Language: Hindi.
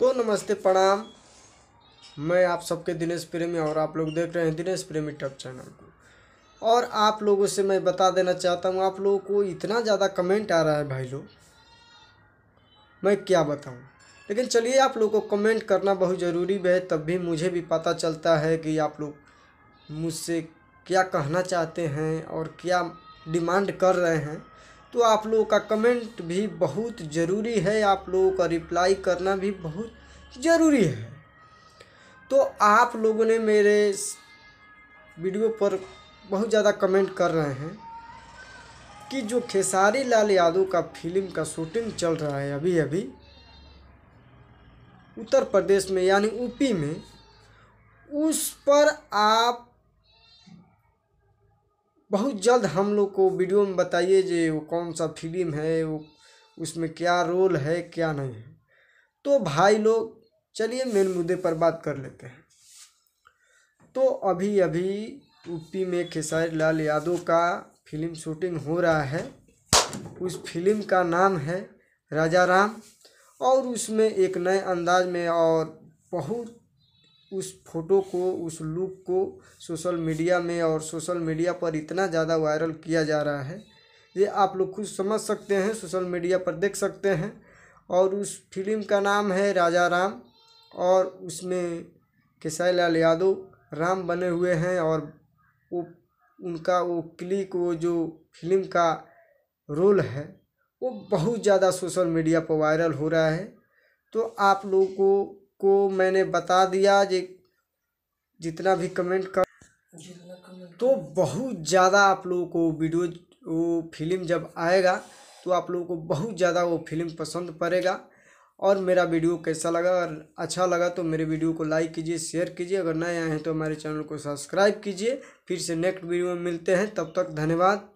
तो नमस्ते प्रणाम। मैं आप सबके दिनेश प्रेमी और आप लोग देख रहे हैं दिनेश प्रेमी टॉप चैनल को। और आप लोगों से मैं बता देना चाहता हूँ, आप लोगों को इतना ज़्यादा कमेंट आ रहा है भाई लोग, मैं क्या बताऊँ। लेकिन चलिए, आप लोगों को कमेंट करना बहुत ज़रूरी है, तब भी मुझे भी पता चलता है कि आप लोग मुझसे क्या कहना चाहते हैं और क्या डिमांड कर रहे हैं। तो आप लोगों का कमेंट भी बहुत ज़रूरी है, आप लोगों का रिप्लाई करना भी बहुत ज़रूरी है। तो आप लोगों ने मेरे वीडियो पर बहुत ज़्यादा कमेंट कर रहे हैं कि जो खेसारी लाल यादव का फिल्म का शूटिंग चल रहा है अभी अभी उत्तर प्रदेश में यानी यूपी में, उस पर आप बहुत जल्द हम लोग को वीडियो में बताइए जे वो कौन सा फिल्म है, वो उसमें क्या रोल है क्या नहीं है। तो भाई लोग चलिए मेन मुद्दे पर बात कर लेते हैं। तो अभी अभी यूपी में खेसारी लाल यादव का फिल्म शूटिंग हो रहा है। उस फिल्म का नाम है राजा राम, और उसमें एक नए अंदाज में और बहुत उस फोटो को, उस लुक को सोशल मीडिया में और सोशल मीडिया पर इतना ज़्यादा वायरल किया जा रहा है, ये आप लोग खुद समझ सकते हैं, सोशल मीडिया पर देख सकते हैं। और उस फिल्म का नाम है राजा राम, और उसमें खेसारी लाल यादव राम बने हुए हैं। और वो उनका वो क्लिक, वो जो फिल्म का रोल है वो बहुत ज़्यादा सोशल मीडिया पर वायरल हो रहा है। तो आप लोगों को मैंने बता दिया, जे जितना भी कमेंट कर तो बहुत ज़्यादा आप लोगों को वीडियो, वो फिल्म जब आएगा तो आप लोगों को बहुत ज़्यादा वो फिल्म पसंद पड़ेगा। और मेरा वीडियो कैसा लगा, अगर अच्छा लगा तो मेरे वीडियो को लाइक कीजिए, शेयर कीजिए, अगर नए आए हैं तो हमारे चैनल को सब्सक्राइब कीजिए। फिर से नेक्स्ट वीडियो में मिलते हैं, तब तक धन्यवाद।